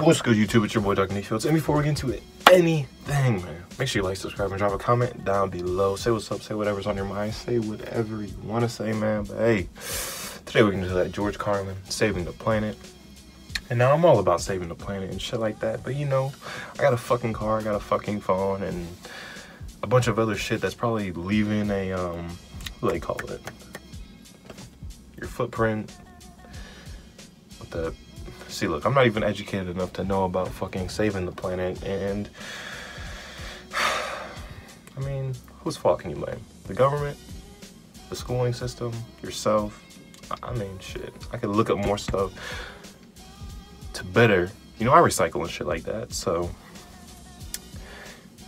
What's good, YouTube? It's your boy, Dr. Fields. And before we get into anything, man, make sure you like, subscribe, and drop a comment down below. Say what's up, say whatever's on your mind, say whatever you want to say, man. But hey, today we're going to do that George Carlin, Saving the Planet. And now I'm all about saving the planet and shit like that. But you know, I got a fucking car, I got a fucking phone, and a bunch of other shit that's probably leaving a, what do they call it? Your footprint. With the... See, look, I'm not even educated enough to know about fucking saving the planet, and I mean, whose fault can you blame? The government? The schooling system? Yourself? I mean, shit. I could look up more stuff to better, you know, I recycle and shit like that, so,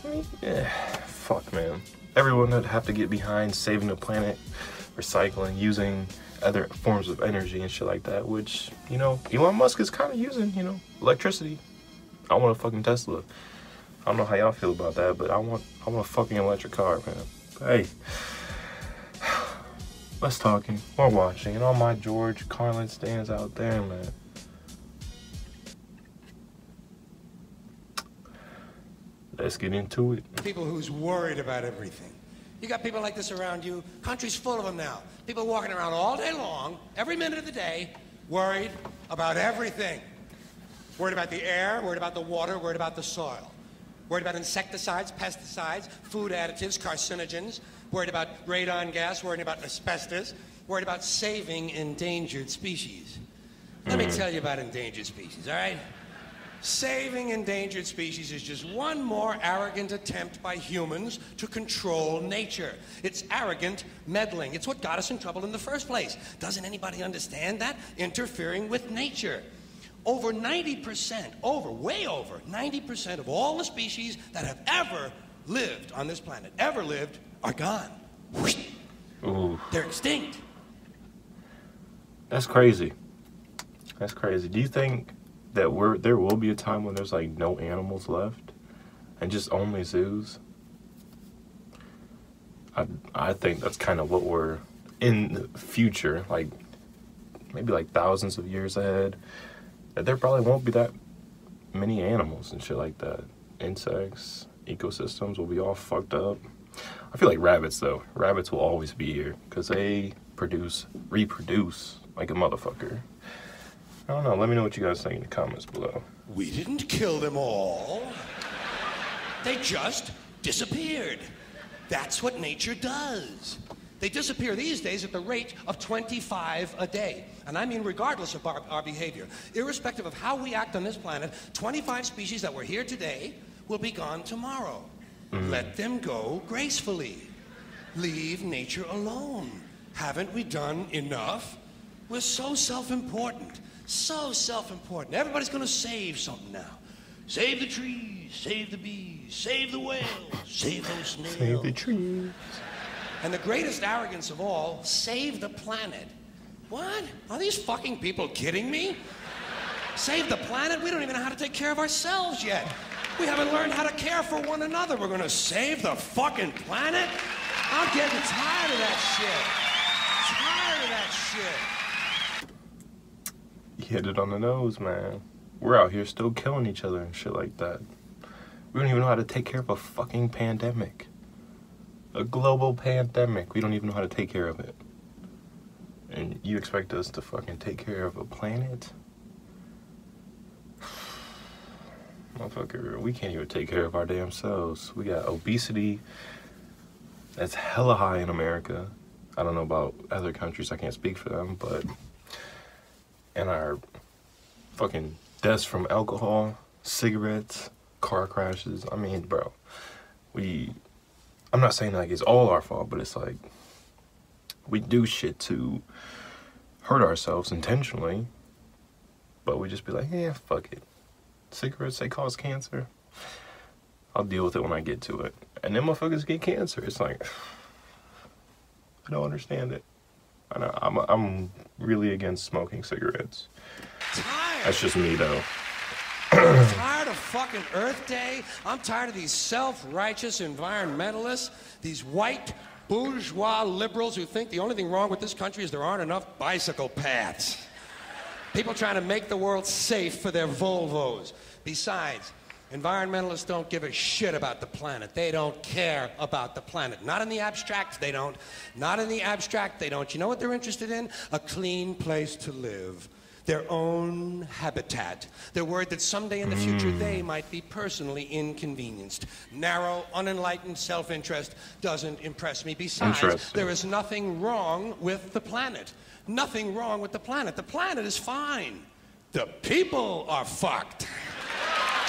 I mean, yeah, fuck, man. Everyone would have to get behind saving the planet, recycling, using other forms of energy and shit like that, which, you know, Elon Musk is kind of using, you know, electricity. I want a fucking Tesla. I don't know how y'all feel about that, but I want a fucking electric car, man. But hey, less talking, more watching, and all my George Carlin stands out there, man. Let's get into it. People who's worried about everything. You got people like this around you. Country's full of them now. People walking around all day long, every minute of the day, worried about everything. Worried about the air, worried about the water, worried about the soil. Worried about insecticides, pesticides, food additives, carcinogens. Worried about radon gas, worried about asbestos. Worried about saving endangered species. Let me tell you about endangered species, all right? Saving endangered species is just one more arrogant attempt by humans to control nature. It's arrogant meddling. It's what got us in trouble in the first place. Doesn't anybody understand that? Interfering with nature. Over 90%, way over 90% of all the species that have ever lived on this planet, are gone. Ooh. They're extinct. That's crazy. That's crazy. Do you think that there will be a time when there's like no animals left and just only zoos? I think that's kind of what we're in the future, like maybe like thousands of years ahead, that there probably won't be that many animals and shit like that. Insects, ecosystems will be all fucked up. I feel like rabbits though. Rabbits will always be here because they reproduce like a motherfucker. I don't know. Let me know what you guys think in the comments below. We didn't kill them all. They just disappeared. That's what nature does. They disappear these days at the rate of 25 a day. And I mean regardless of our behavior. Irrespective of how we act on this planet, 25 species that were here today will be gone tomorrow. Let them go gracefully. Leave nature alone. Haven't we done enough? We're so self-important. So self-important. Everybody's gonna save something now. Save the trees, save the bees, save the whales, save those snails. Save the trees. And the greatest arrogance of all, save the planet. What? Are these fucking people kidding me? Save the planet? We don't even know how to take care of ourselves yet. We haven't learned how to care for one another. We're gonna save the fucking planet? I'm getting tired of that shit. Tired of that shit. You hit it on the nose, man. We're out here still killing each other and shit like that. We don't even know how to take care of a fucking pandemic. A global pandemic. We don't even know how to take care of it. And you expect us to fucking take care of a planet? Motherfucker, we can't even take care of our damn selves. We got obesity that's hella high in America. I don't know about other countries, I can't speak for them, but... And our fucking deaths from alcohol, cigarettes, car crashes. I mean, bro, I'm not saying like it's all our fault, but it's like we do shit to hurt ourselves intentionally, but we just be like, yeah, fuck it. Cigarettes, they cause cancer. I'll deal with it when I get to it. And then motherfuckers get cancer. It's like, I don't understand it. I know, I'm really against smoking cigarettes. Tired. That's just me, though. I'm tired of fucking Earth Day. I'm tired of these self-righteous environmentalists, these white bourgeois liberals who think the only thing wrong with this country is there aren't enough bicycle paths. People trying to make the world safe for their Volvos. Besides, environmentalists don't give a shit about the planet. They don't care about the planet. Not in the abstract, they don't. Not in the abstract, they don't. You know what they're interested in? A clean place to live. Their own habitat. They're worried that someday in the future they might be personally inconvenienced. Narrow, unenlightened self-interest doesn't impress me. Besides, there is nothing wrong with the planet. Nothing wrong with the planet. The planet is fine. The people are fucked.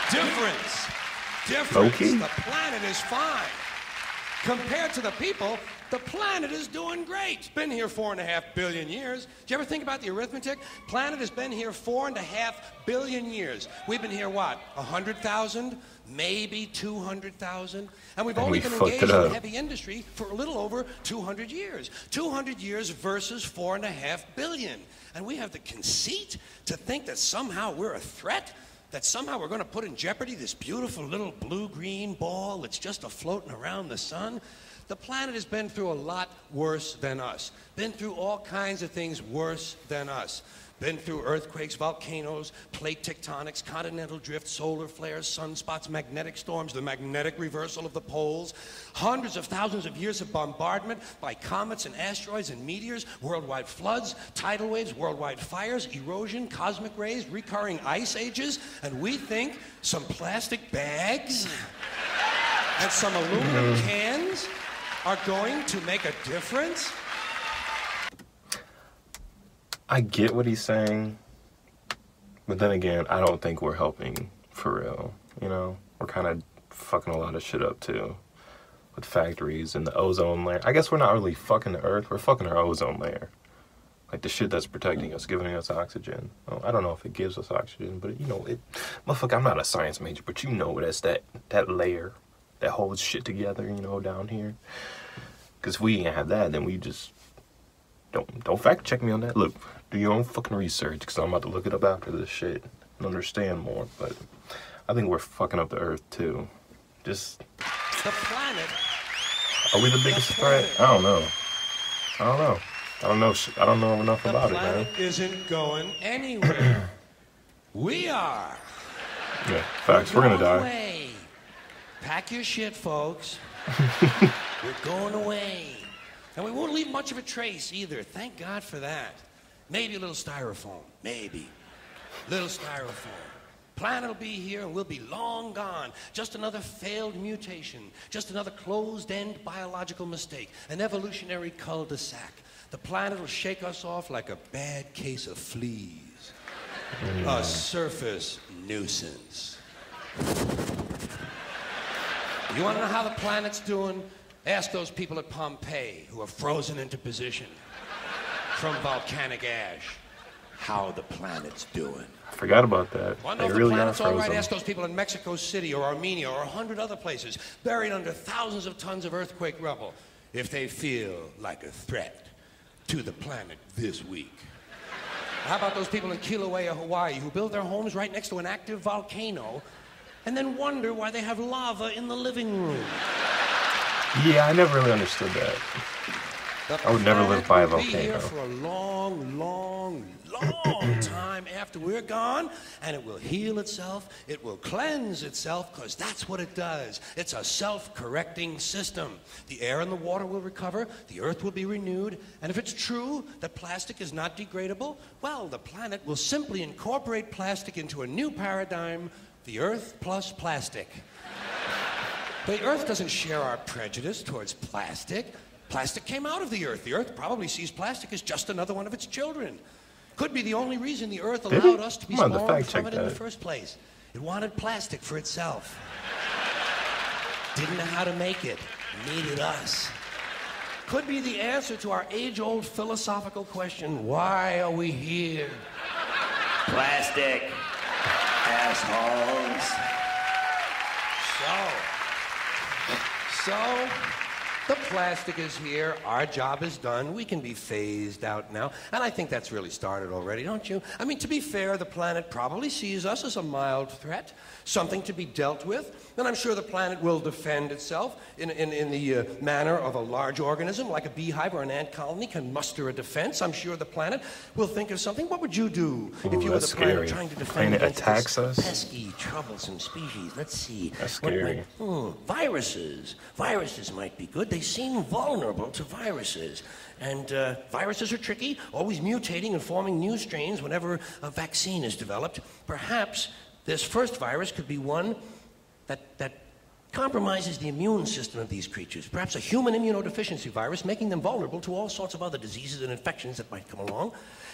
Difference. Okay. The planet is fine. Compared to the people, the planet is doing great. It's been here 4.5 billion years. Did you ever think about the arithmetic? Planet has been here 4.5 billion years. We've been here, what, 100,000? Maybe 200,000? And we've only been engaged in heavy industry for a little over 200 years. 200 years versus 4.5 billion. And we have the conceit to think that somehow we're a threat? That somehow we're going to put in jeopardy this beautiful little blue-green ball that's just a-floating around the sun? The planet has been through a lot worse than us. Been through all kinds of things worse than us. Been through earthquakes, volcanoes, plate tectonics, continental drift, solar flares, sunspots, magnetic storms, the magnetic reversal of the poles, hundreds of thousands of years of bombardment by comets and asteroids and meteors, worldwide floods, tidal waves, worldwide fires, erosion, cosmic rays, recurring ice ages, and we think some plastic bags and some aluminum cans are going to make a difference? I get what he's saying, but then again, I don't think we're helping for real, you know? We're kind of fucking a lot of shit up too, with factories and the ozone layer. I guess we're not really fucking the earth, we're fucking our ozone layer. Like the shit that's protecting us, giving us oxygen. Well, I don't know if it gives us oxygen, but you know, motherfucker, I'm not a science major, but you know that's that layer that holds shit together, you know, down here. Because if we ain't have that, then we just, don't fact check me on that. Look, do your own fucking research, because I'm about to look it up after this shit and understand more. But I think we're fucking up the earth too. Just the planet. Are we the biggest threat? I don't know. I don't know enough about it, man. The planet isn't going anywhere. We are. Yeah, facts. We're gonna die. Away. Pack your shit, folks. We're going away. And we won't leave much of a trace either. Thank God for that. Maybe a little styrofoam. Maybe. Little styrofoam. Planet will be here and we'll be long gone. Just another failed mutation. Just another closed-end biological mistake. An evolutionary cul-de-sac. The planet will shake us off like a bad case of fleas. A surface nuisance. You want to know how the planet's doing? Ask those people at Pompeii who are frozen into position from volcanic ash how the planet's doing. I forgot about that. Well, They if really the are planet's all right, frozen. ask those people in Mexico City or Armenia or 100 other places buried under thousands of tons of earthquake rubble if they feel like a threat to the planet this week. How about those people in Kilauea, Hawaii who build their homes right next to an active volcano and then wonder why they have lava in the living room? Yeah, I never really understood that. I would never live by a volcano. Be here for a long, long, long time after we're gone, and it will heal itself. It will cleanse itself, because that's what it does. It's a self-correcting system. The air and the water will recover. The earth will be renewed. And if it's true that plastic is not degradable, well, the planet will simply incorporate plastic into a new paradigm: the earth plus plastic. The earth doesn't share our prejudice towards plastic. Plastic came out of the earth. The earth probably sees plastic as just another one of its children. Could be the only reason the earth allowed us to be spawned from it in the first place. It wanted plastic for itself. Didn't know how to make it. Needed us. Could be the answer to our age-old philosophical question: why are we here? Plastic. Assholes. So, The plastic is here. Our job is done. We can be phased out now. And I think that's really started already, don't you? I mean, to be fair, the planet probably sees us as a mild threat, something to be dealt with. And I'm sure the planet will defend itself in the manner of a large organism, like a beehive or an ant colony can muster a defense. I'm sure the planet will think of something. What would you do if you were the planet trying to defend against attacks this us? pesky, troublesome species? Let's see. That's scary. Viruses. Viruses might be good. They seem vulnerable to viruses. And viruses are tricky, always mutating and forming new strains whenever a vaccine is developed. Perhaps this first virus could be one that compromises the immune system of these creatures. Perhaps a human immunodeficiency virus, making them vulnerable to all sorts of other diseases and infections that might come along.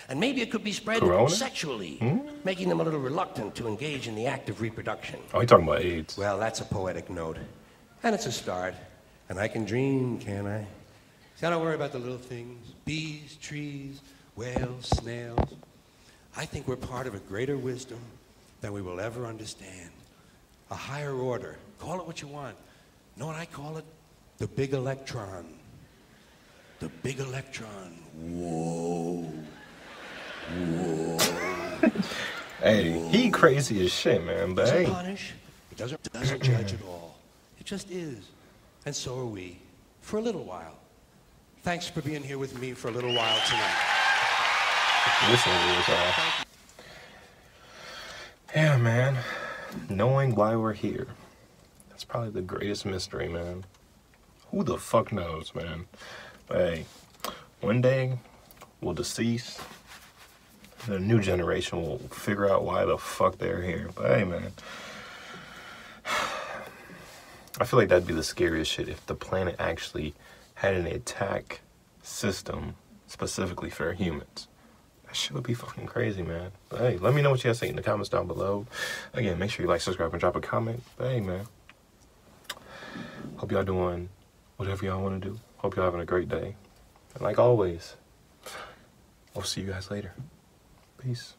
And maybe it could be spread sexually, making them a little reluctant to engage in the act of reproduction. Oh, you're talking about AIDS. Well, that's a poetic note. And it's a start. And I can dream, can't I? See, I don't worry about the little things. Bees, trees, whales, snails. I think we're part of a greater wisdom than we will ever understand. A higher order. Call it what you want. Know what I call it? The big electron. The big electron. Whoa. Whoa. Hey, he crazy as shit, man, but It hey. doesn't punish. It doesn't judge at all. It just is. And so are we. For a little while. Thanks for being here with me for a little while tonight. Listening to this all. Yeah, man. Knowing why we're here. That's probably the greatest mystery, man. Who the fuck knows, man? But hey, one day we'll decease. The new generation will figure out why the fuck they're here. But hey, man. I feel like that'd be the scariest shit if the planet actually had an attack system specifically for humans. That shit would be fucking crazy, man. But hey, let me know what you guys think in the comments down below. Again, make sure you like, subscribe, and drop a comment. But hey, man. Hope y'all doing whatever y'all want to do. Hope y'all having a great day. And like always, I'll see you guys later. Peace.